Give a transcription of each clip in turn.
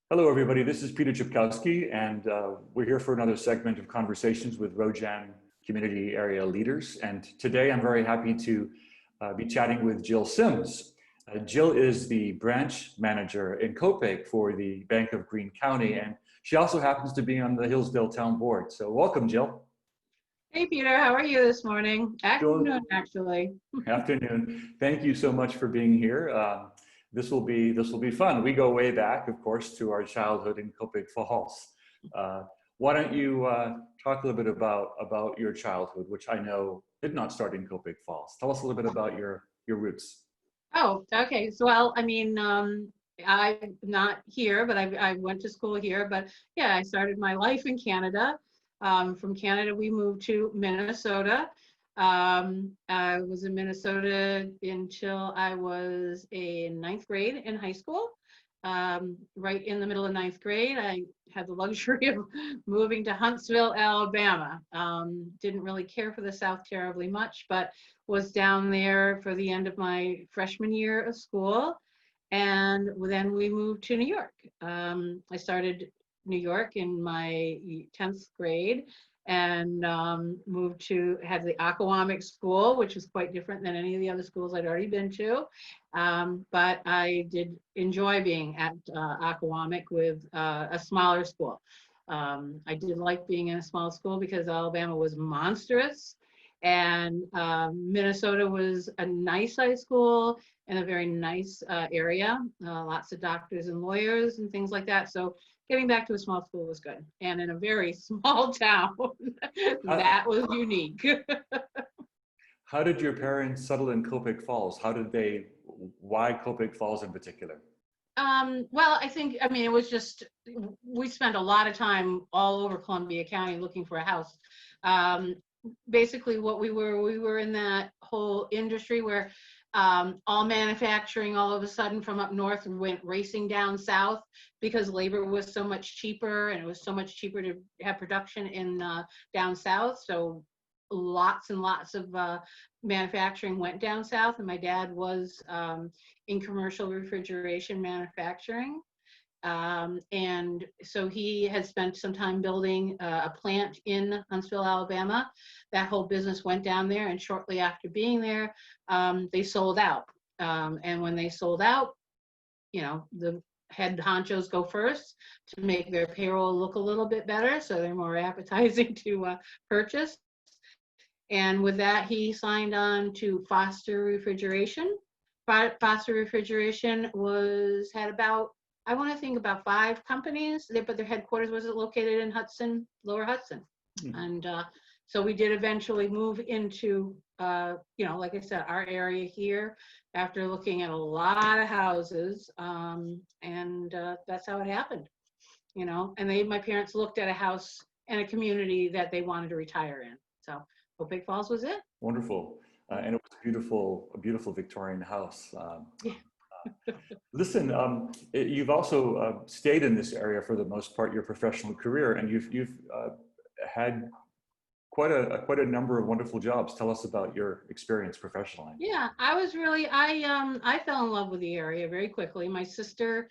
Hello, everybody. This is Peter Cipcowski, and we're here for another segment of conversations with Roe Jan community area leaders. And today I'm very happy to be chatting with Jill Sims. Jill is the branch manager in Copake for the Bank of Greene County, and she also happens to be on the Hillsdale Town Board. So welcome, Jill. Hey, Peter, how are you this morning? Afternoon, actually. Afternoon. Thank you so much for being here. This will be fun. We go way back, of course, to our childhood in Copake Falls. Why don't you talk a little bit about your childhood, which I know did not start in Copake Falls. Tell us a little bit about your roots. Oh, okay. So, well, I mean, I'm not here, but I went to school here. But yeah, I started my life in Canada. From Canada, we moved to Minnesota. I was in Minnesota until I was in ninth grade in high school. Right in the middle of ninth grade, I had the luxury of moving to Huntsville, Alabama. Didn't really care for the South terribly much, but was down there for the end of my freshman year of school. And then we moved to New York. I started New York in my 10th grade and had the Acconomic school, which was quite different than any of the other schools I'd already been to. But I did enjoy being at Acconomic with a smaller school. I did like being in a small school because Alabama was monstrous, and Minnesota was a nice high school in a very nice area, lots of doctors and lawyers and things like that. So getting back to a small school was good. And in a very small town, that was unique. How did your parents settle in Copake Falls? Why Copake Falls in particular? Well, I mean, it was just, we spent a lot of time all over Columbia County looking for a house. Basically what we were in that whole industry where all manufacturing all of a sudden from up north went racing down south because labor was so much cheaper, and it was so much cheaper to have production in down south. So lots and lots of manufacturing went down south, and my dad was in commercial refrigeration manufacturing. And so he had spent some time building a plant in Huntsville, Alabama. That whole business went down there, and shortly after being there, they sold out. And when they sold out, you know, the head honchos go first to make their payroll look a little bit better, so they're more appetizing to purchase. And with that, he signed on to Foster Refrigeration. Foster Refrigeration had about, I want to think about 5 companies, but their headquarters was located in Hudson, Lower Hudson. And so we did eventually move into, you know, like I said, our area here after looking at a lot of houses. And that's how it happened, you know. And my parents looked at a house and a community that they wanted to retire in. So Copake Falls was it. Wonderful. And it was a beautiful Victorian house. Yeah. Listen, you've also stayed in this area for the most part your professional career, and you've had quite a number of wonderful jobs. Tell us about your experience professionally. Yeah, I fell in love with the area very quickly. My sister,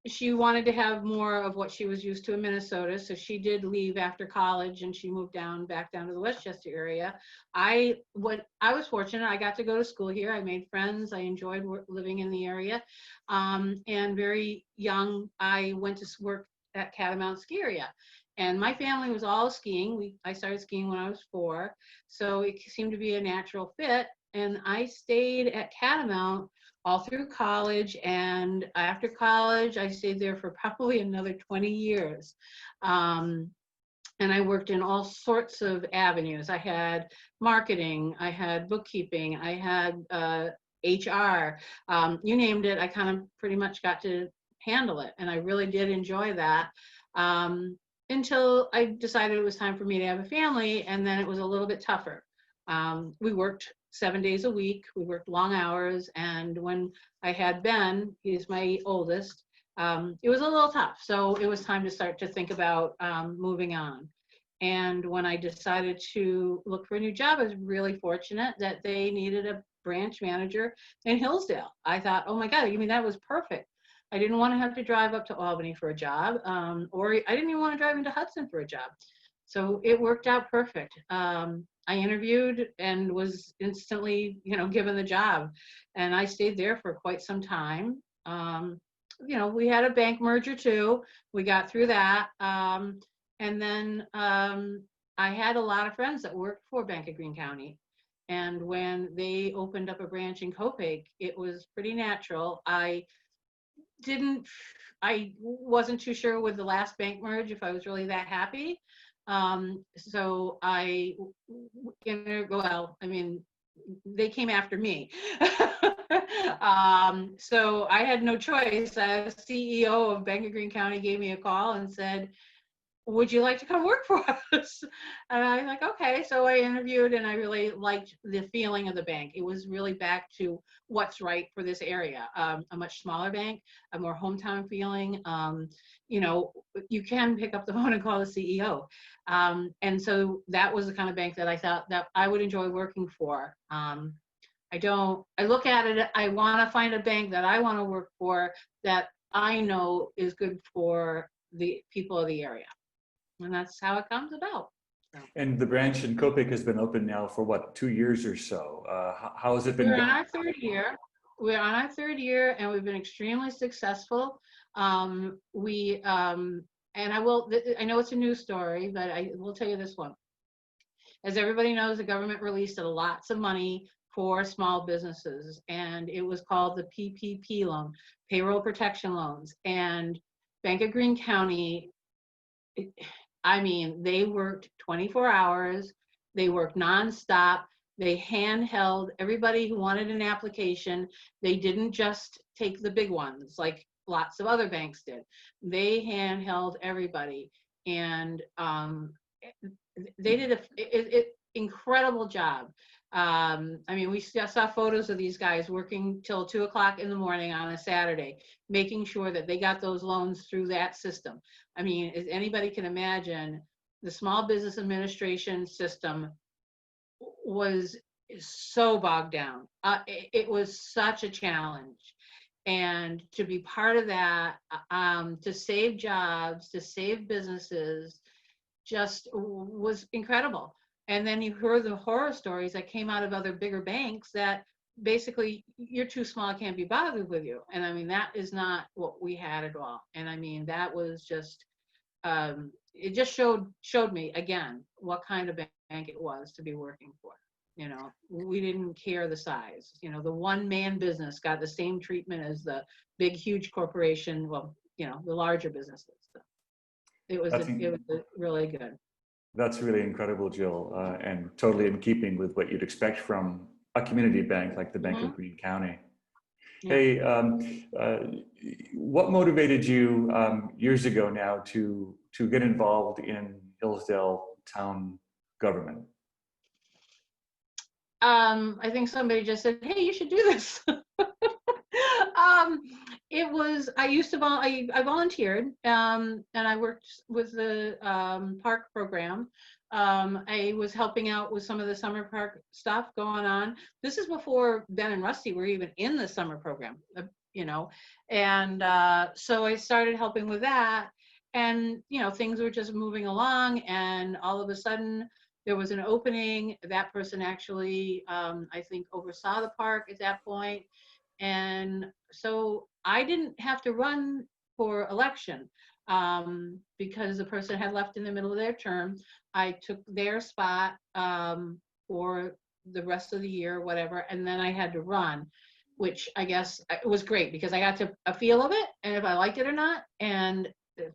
she wanted to have more of what she was used to in Minnesota, so she did leave after college and she moved back down to the Westchester area. I was fortunate. I got to go to school here. I made friends. I enjoyed living in the area. And very young, I went to work at Catamount Ski Area. And my family was all skiing. I started skiing when I was 4, so it seemed to be a natural fit. And I stayed at Catamount all through college, and after college, I stayed there for probably another 20 years. And I worked in all sorts of avenues. I had marketing, I had bookkeeping, I had HR, you named it, I kind of pretty much got to handle it, and I really did enjoy that. Until I decided it was time for me to have a family, and then it was a little bit tougher. We worked 7 days a week. We worked long hours, and when I had Ben, he's my oldest, it was a little tough. So it was time to start to think about moving on. And when I decided to look for a new job, I was really fortunate that they needed a branch manager in Hillsdale. I thought, oh my God, you mean that was perfect. I didn't want to have to drive up to Albany for a job, or I didn't even want to drive into Hudson for a job. So it worked out perfect. I interviewed and was instantly, given the job, and I stayed there for quite some time. We had a bank merger too. We got through that. And then I had a lot of friends that worked for Bank of Greene County. And when they opened up a branch in Copake, it was pretty natural. I wasn't too sure with the last bank merge if I was really that happy. So they came after me. So I had no choice. The CEO of Bank of Greene County gave me a call and said, would you like to come work for us? And I was like, okay. So I interviewed, and I really liked the feeling of the bank. It was really back to what's right for this area. A much smaller bank, a more hometown feeling. You can pick up the phone and call the CEO. And so that was the kind of bank that I thought that I would enjoy working for. I look at it, I want to find a bank that I want to work for that I know is good for the people of the area. And that's how it comes about. So. And the branch in Copake has been open now for what, 2 years or so? How has it been? We're on our third year. We're on our third year, and we've been extremely successful. And I know it's a news story, but I will tell you this one. As everybody knows, the government released lots of money for small businesses, and it was called the PPP loan, payroll protection loans. And Bank of Greene County, they worked 24 hours. They worked nonstop. They handheld everybody who wanted an application. They didn't just take the big ones like lots of other banks did. They handheld everybody, and they did an incredible job. We saw photos of these guys working till 2 o'clock in the morning on a Saturday, making sure that they got those loans through that system. As anybody can imagine, the Small Business Administration system was so bogged down. It was such a challenge. And to be part of that, to save jobs, to save businesses, just was incredible. And then you heard the horror stories that came out of other bigger banks that basically, you're too small, I can't be bothered with you. And that is not what we had at all. And that was just, it just showed me again what kind of bank it was to be working for. We didn't care the size. The one-man business got the same treatment as the big, huge corporation. Well, the larger businesses. So it was really good. That's really incredible, Jill, and totally in keeping with what you'd expect from a community bank like the Bank of Greene County. Yeah. Hey, what motivated you years ago now to get involved in Hillsdale town government? I think somebody just said, hey, you should do this. I volunteered, and I worked with the park program. I was helping out with some of the summer park stuff going on. This is before Ben and Rusty were even in the summer program, and so I started helping with that, and things were just moving along, and all of a sudden there was an opening. That person actually, I think, oversaw the park at that point. And so I didn't have to run for election because the person had left in the middle of their term. I took their spot for the rest of the year, whatever, and then I had to run, which I guess it was great because I got a feel of it and if I liked it or not. And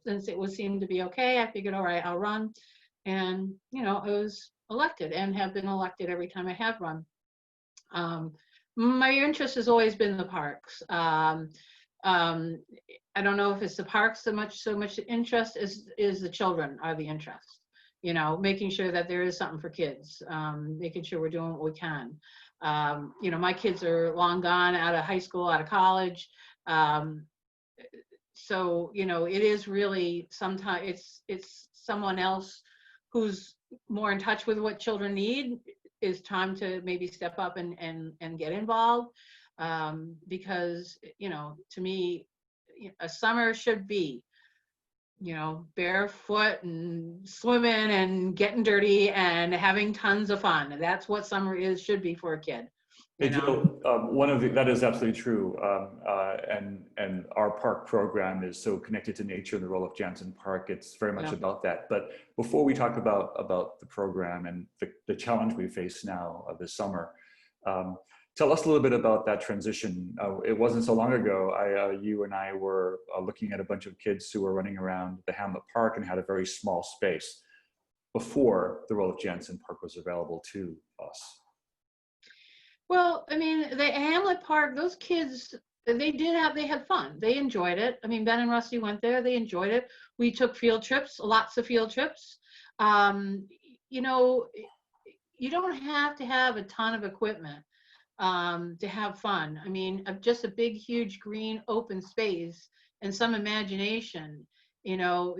since it seemed to be okay, I figured, all right, I'll run. And, I was elected and have been elected every time I have run. My interest has always been the parks. I don't know if it's the parks so much interest is the children are the interest. Making sure that there is something for kids, making sure we're doing what we can. My kids are long gone, out of high school, out of college. So, it is really sometimes it's someone else who's more in touch with what children need. Is time to maybe step up and get involved, because to me, a summer should be, barefoot and swimming and getting dirty and having tons of fun. That's what summer should be for a kid. Hey, Jill, that is absolutely true. And our park program is so connected to nature in the Roeliff Jansen Park. It's very much about that. But before we talk about the program and the challenge we face now this summer, tell us a little bit about that transition. It wasn't so long ago, you and I were looking at a bunch of kids who were running around the Hamlet Park and had a very small space before the Roeliff Jansen Park was available to us. Well, I mean, the Hamlet Park, those kids, they had fun. They enjoyed it. I mean, Ben and Rusty went there. They enjoyed it. We took field trips, lots of field trips. You don't have to have a ton of equipment to have fun. I mean, just a big, huge green open space and some imagination. I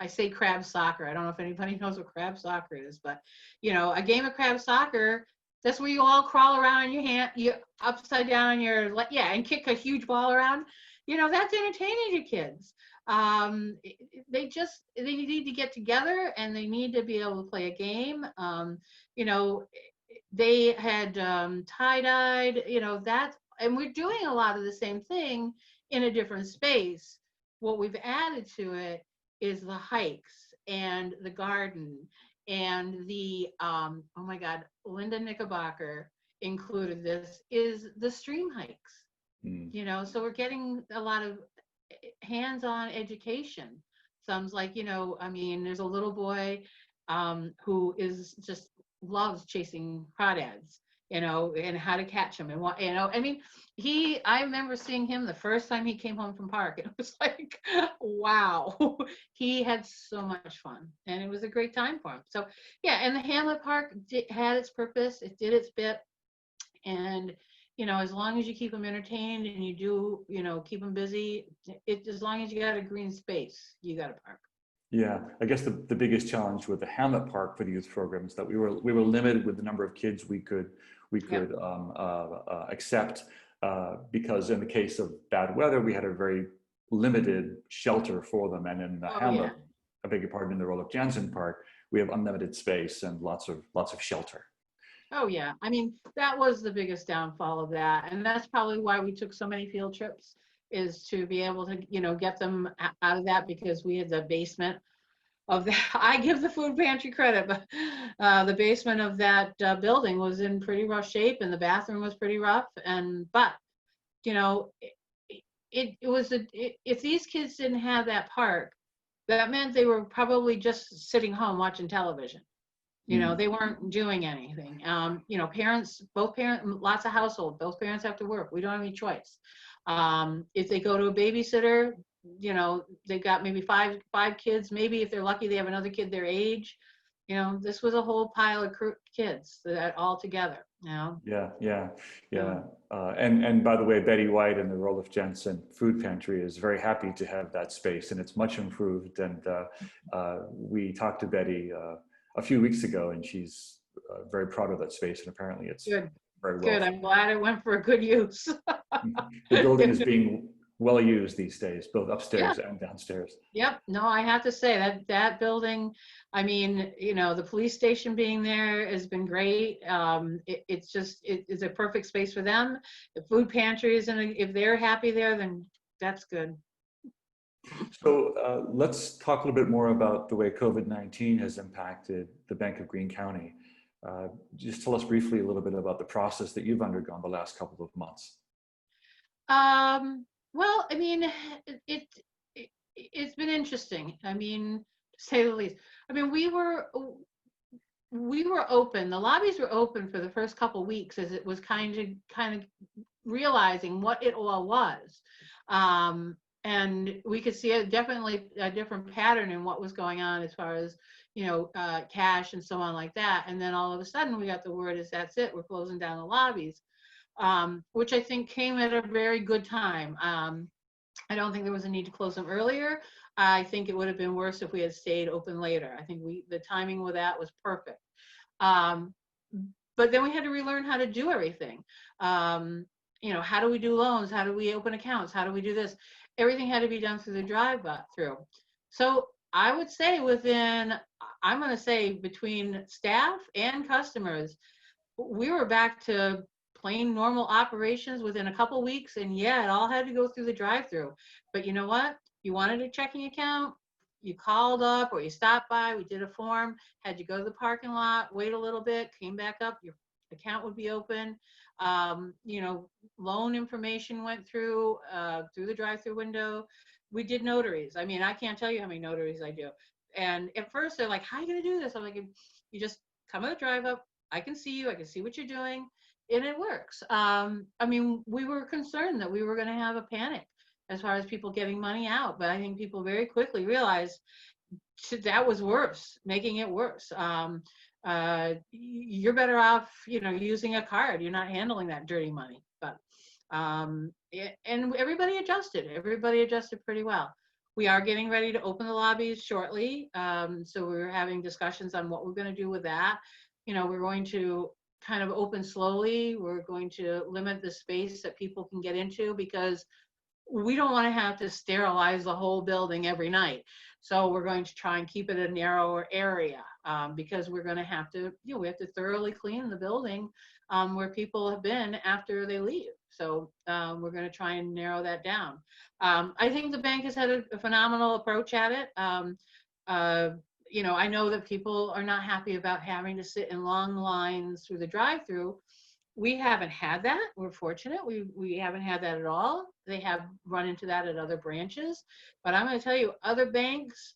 say crab soccer. I don't know if anybody knows what crab soccer is, but a game of crab soccer. That's where you all crawl around on your hand, you upside down on your, and kick a huge ball around. That's entertaining to kids. They need to get together and they need to be able to play a game. They had tie-dyed, and we're doing a lot of the same thing in a different space. What we've added to it is the hikes and the garden and the, oh my God, Linda Knickerbocker included this, is the stream hikes. So we're getting a lot of hands-on education. Sounds like, there's a little boy who is just loves chasing crawdads, and how to catch them and what, I remember seeing him the first time he came home from park. It was like, wow, he had so much fun and it was a great time for him. So yeah, and the Hamlet Park had its purpose. It did its bit. And, as long as you keep them entertained and you do, keep them busy, as long as you got a green space, you got a park. Yeah, I guess the biggest challenge with the Hamlet Park for the youth program is that we were limited with the number of kids we could accept because in the case of bad weather, we had a very limited shelter for them, and in the Hamlet, I beg your pardon, in the Roeliff Jansen Park, we have unlimited space and lots of shelter. Oh yeah, I mean, that was the biggest downfall of that, and that's probably why we took so many field trips, is to be able to, get them out of that, because we had the basement of that. I give the food pantry credit, but the basement of that building was in pretty rough shape, and the bathroom was pretty rough. But if these kids didn't have that park, that meant they were probably just sitting home watching television. They weren't doing anything. Both parents, lots of households, both parents have to work. We don't have any choice. If they go to a babysitter, they've got maybe five kids. Maybe if they're lucky, they have another kid their age. This was a whole pile of kids that all together. Yeah. And by the way, Betty White and the Roeliff Jansen Food Pantry is very happy to have that space, and it's much improved. And we talked to Betty a few weeks ago, and she's very proud of that space. And apparently, it's good. Very well. Good. I'm glad it went for a good use. The building is being well used these days, both upstairs and downstairs. Yep. No, I have to say that building, I mean, the police station being there has been great. It's a perfect space for them. The food pantry is if they're happy there, then that's good. So let's talk a little bit more about the way COVID-19 has impacted the Bank of Greene County. Just tell us briefly a little bit about the process that you've undergone the last couple of months. Well, I mean, it's been interesting. I mean, to say the least. I mean, we were open. The lobbies were open for the first couple of weeks as it was kind of realizing what it all was. And we could see definitely a different pattern in what was going on as far as, cash and so on like that. And then all of a sudden we got the word is that's it, we're closing down the lobbies, which I think came at a very good time. I don't think there was a need to close them earlier. I think it would have been worse if we had stayed open later. I think the timing with that was perfect. But then we had to relearn how to do everything. how do we do loans? How do we open accounts? How do we do this? Everything had to be done through the drive-through. So I would say I'm going to say between staff and customers, we were back to plain normal operations within a couple weeks. And yeah, it all had to go through the drive-through. But you know what? You wanted a checking account, you called up or you stopped by, we did a form, had you go to the parking lot, wait a little bit, came back up, your account would be open. Loan information went through the drive-through window. We did notaries. I mean, I can't tell you how many notaries I do. And at first they're like, how are you going to do this? I'm like, you just come to the drive up. I can see you. I can see what you're doing. And it works. We were concerned that we were going to have a panic as far as people getting money out. But I think people very quickly realized that was worse, making it worse. You're better off, using a card. You're not handling that dirty money. But and everybody adjusted pretty well. We are getting ready to open the lobbies shortly. So we're having discussions on what we're going to do with that. We're going to kind of open slowly. We're going to limit the space that people can get into because we don't want to have to sterilize the whole building every night. So we're going to try and keep it a narrower area because we're going to have to, we have to thoroughly clean the building where people have been after they leave. So we're going to try and narrow that down. I think the bank has had a phenomenal approach at it. I know that people are not happy about having to sit in long lines through the drive-through. We haven't had that. We're fortunate. We haven't had that at all. They have run into that at other branches. But I'm going to tell you, other banks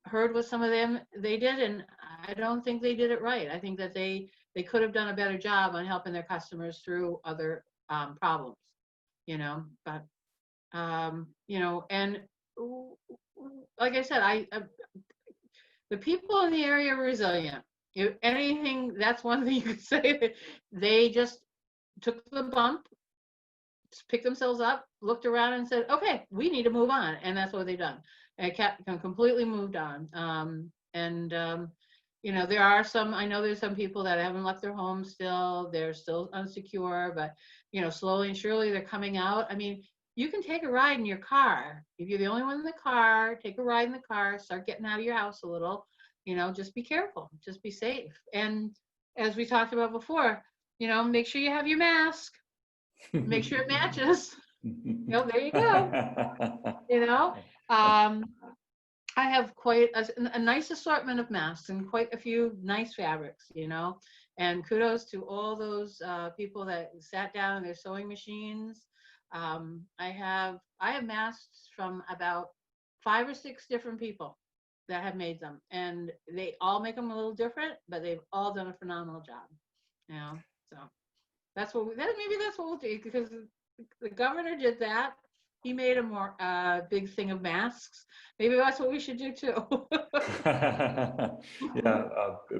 heard what some of them they did, and I don't think they did it right. I think that they could have done a better job on helping their customers through other problems, But and like I said, the people in the area are resilient. If anything, that's one thing you could say, that they just took the bump, picked themselves up, looked around and said, okay, we need to move on. And that's what they've done. And completely moved on. There are I know there's some people that haven't left their homes still. They're still unsecure, but, slowly and surely they're coming out. I mean, you can take a ride in your car. If you're the only one in the car, take a ride in the car, start getting out of your house a little, just be careful, just be safe. And as we talked about before, make sure you have your mask, make sure it matches. There you go. I have quite a nice assortment of masks and quite a few nice fabrics, and kudos to all those people that sat down in their sewing machines. I have masks from about 5 or 6 different people that have made them, and they all make them a little different, but they've all done a phenomenal job. So that's what maybe that's what we'll do, because the governor did that. He made a more big thing of masks. Maybe that's what we should do too.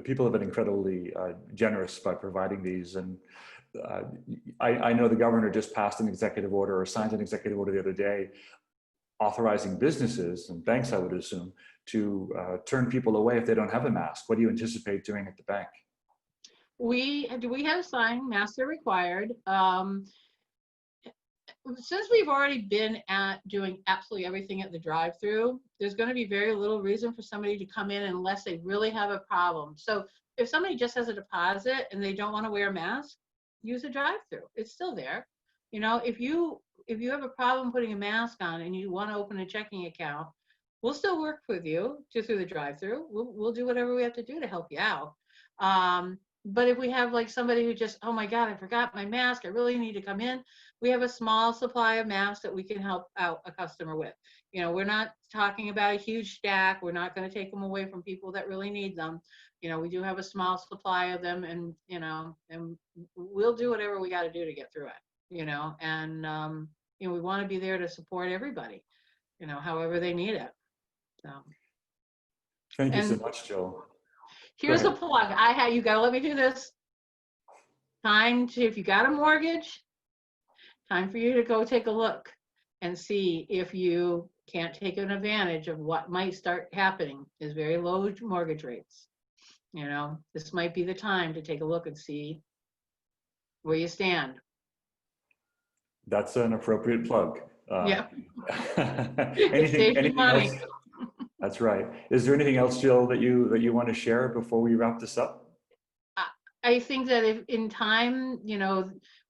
People have been incredibly generous by providing these, and I know the governor just passed an executive order, or signed an executive order the other day, authorizing businesses and banks, I would assume, to turn people away if they don't have a mask. What do you anticipate doing at the bank? We have signed masks are required. Since we've already been at doing absolutely everything at the drive-through, there's going to be very little reason for somebody to come in unless they really have a problem. So if somebody just has a deposit and they don't want to wear a mask, use a drive-through. It's still there. If you have a problem putting a mask on and you want to open a checking account, we'll still work with you through the drive-through. We'll do whatever we have to do to help you out. But if we have like somebody who just, oh my God, I forgot my mask, I really need to come in, we have a small supply of masks that we can help out a customer with. We're not talking about a huge stack. We're not going to take them away from people that really need them. We do have a small supply of them, and, and we'll do whatever we got to do to get through it, and, we want to be there to support everybody, however they need it. So. Thank you so much, Jill. Here's a plug. You gotta let me do this. If you got a mortgage, time for you to go take a look and see if you can't take an advantage of what might start happening is very low mortgage rates. This might be the time to take a look and see where you stand. That's an appropriate plug. Yeah. It saves you Anything else? money. That's right. Is there anything else, Jill, that you want to share before we wrap this up? I think that if in time,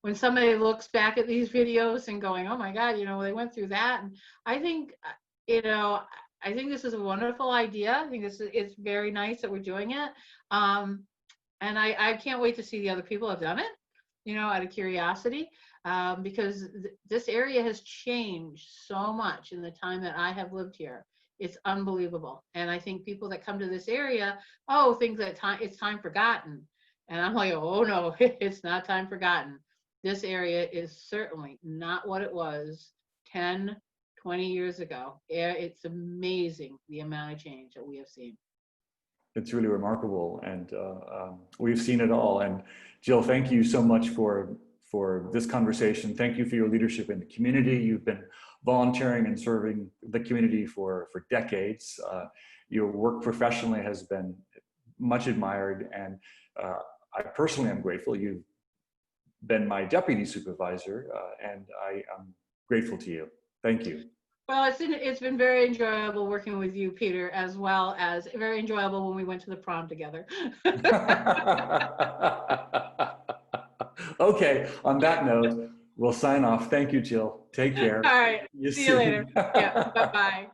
when somebody looks back at these videos and going, oh my God, they went through that. And I think, I think this is a wonderful idea. I think it's very nice that we're doing it. And I can't wait to see the other people have done it, out of curiosity, because this area has changed so much in the time that I have lived here. It's unbelievable. And I think people that come to this area, think that it's time forgotten. And I'm like, oh no, it's not time forgotten. This area is certainly not what it was 10, 20 years ago. It's amazing the amount of change that we have seen. It's really remarkable, and we've seen it all. And Jill, thank you so much for this conversation. Thank you for your leadership in the community. You've been volunteering and serving the community for decades. Your work professionally has been much admired, and I personally am grateful. You've been my deputy supervisor, and I am grateful to you. Thank you. Well, it's been very enjoyable working with you, Peter, as well as very enjoyable when we went to the prom together. Okay, on that note, we'll sign off. Thank you, Jill. Take care. All right. See you later. Yeah, bye-bye.